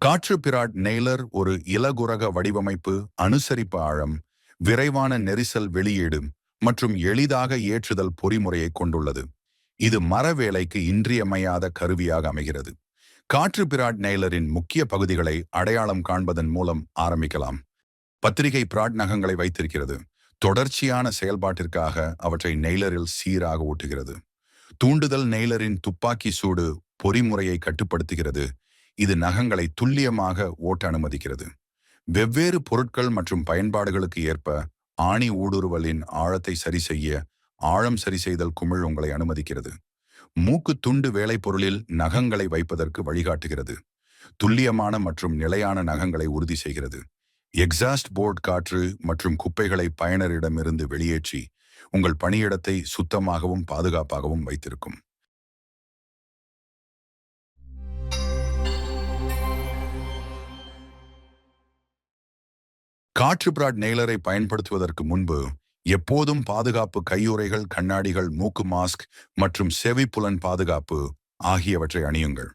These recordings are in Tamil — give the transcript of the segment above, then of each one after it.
காற்று பிராட் நெய்லர் ஒரு இலகுரக வடிவமைப்பு, அனுசரிப்பு ஆழம், விரைவான நெரிசல் வெளியீடு மற்றும் எளிதாக ஏற்றுதல் பொறிமுறையை கொண்டுள்ளது. இது மர வேலைக்கு இன்றியமையாத கருவியாக அமைகிறது. காற்று பிராட் நெய்லரின் முக்கிய பகுதிகளை அடையாளம் காண்பதன் மூலம் ஆரம்பிக்கலாம். பத்திரிகை பிராட் நகங்களை வைத்திருக்கிறது. தொடர்ச்சியான செயல்பாட்டிற்காக அவற்றை நெய்லரில் சீராக ஓட்டுகிறது. தூண்டுதல் நெய்லரின் துப்பாக்கி சூடு பொறிமுறையை கட்டுப்படுத்துகிறது. இது நகங்களை துல்லியமாக ஓட்ட அனுமதிக்கிறது. வெவ்வேறு பொருட்கள் மற்றும் பயன்பாடுகளுக்கு ஏற்ப ஆணி ஊடுருவலின் ஆழத்தை சரி செய்ய ஆழம் சரி செய்தல் குமிழ் உங்களை அனுமதிக்கிறது. மூக்கு துண்டு வேலைப்பொருளில் நகங்களை வைப்பதற்கு வழிகாட்டுகிறது. துல்லியமான மற்றும் நிலையான நகங்களை உறுதி செய்கிறது. எக்ஸாஸ்ட் போர்ட் காற்று மற்றும் குப்பைகளை பயனரிடமிருந்து வெளியேற்றி உங்கள் பணியிடத்தை சுத்தமாகவும் பாதுகாப்பாகவும் வைத்திருக்கும். காற்று பிராட் நெய்லரை பயன்படுத்துவதற்கு முன்பு எப்போதும் பாதுகாப்பு கையுறைகள், கண்ணாடிகள், மூக்கு மாஸ்க் மற்றும் செவிப்புலன் பாதுகாப்பு ஆகியவற்றை அணியுங்கள்.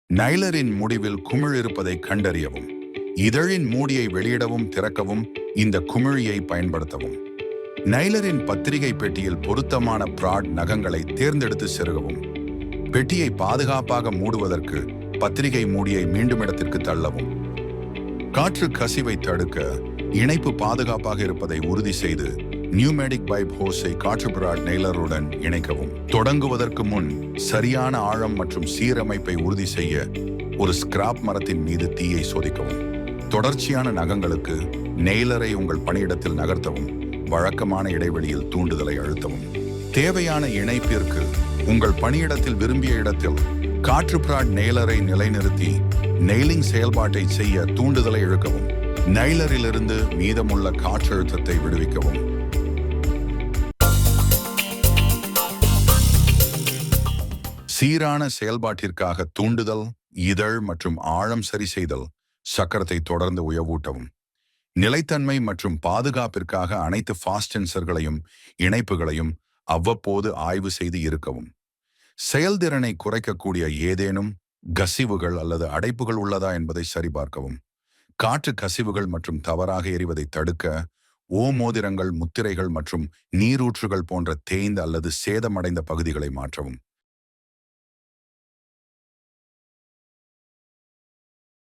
நைலரின் முடிவில் குமிழ் இருப்பதை கண்டறியவும். இதழின் மூடியை வெளியிடவும் திறக்கவும் இந்த குமிழியை பயன்படுத்தவும். நைலரின் பத்திரிகை பெட்டியில் பொருத்தமான பிராட் நகங்களை தேர்ந்தெடுத்து செருகவும். பெட்டியை பாதுகாப்பாக மூடுவதற்கு பத்திரிகை மூடியை மீண்டும் இடத்திற்கு தள்ளவும். காற்று கசிவை தடுக்க இணைப்பு பாதுகாப்பாக இருப்பதை உறுதி செய்து நியூமேடிக் பைப் ஹோஸை காற்று பிராட் நெய்லருடன் இணைக்கவும். தொடங்குவதற்கு முன் சரியான ஆழம் மற்றும் சீரமைப்பை உறுதி செய்ய ஒரு ஸ்கிராப் மரத்தின் மீது தீயை சோதிக்கவும். தொடர்ச்சியான நகங்களுக்கு நெய்லரை உங்கள் பணியிடத்தில் நகர்த்தவும். வழக்கமான இடைவெளியில் தூண்டுதலை அழுத்தவும். தேவையான இணைப்பிற்கு உங்கள் பணியிடத்தில் விரும்பிய இடத்தில் காற்று பிராட் நெய்லரை நிலைநிறுத்தி நெய்லிங் செயல்பாட்டை செய்ய தூண்டுதலை இழுக்கவும். நெய்லரிலிருந்து மீதமுள்ள காற்றழுத்தத்தை விடுவிக்கவும். சீரான செயல்பாட்டிற்காக தூண்டுதல், இதழ் மற்றும் ஆழம் சரி செய்தல் சக்கரத்தை தொடர்ந்து உயவூட்டவும். நிலைத்தன்மை மற்றும் பாதுகாப்பிற்காக அனைத்து ஃபாஸ்டென்சர்களையும் இணைப்புகளையும் அவ்வப்போது ஆய்வு செய்து இருக்கவும். செயல்திறனை குறைக்கக்கூடிய ஏதேனும் கசிவுகள் அல்லது அடைப்புகள் உள்ளதா என்பதை சரிபார்க்கவும். காற்று கசிவுகள் மற்றும் தவறாக எரிவதை தடுக்க மோதிரங்கள், முத்திரைகள் மற்றும் நீரூற்றுகள் போன்ற தேய்ந்த அல்லது சேதமடைந்த பகுதிகளை மாற்றவும்.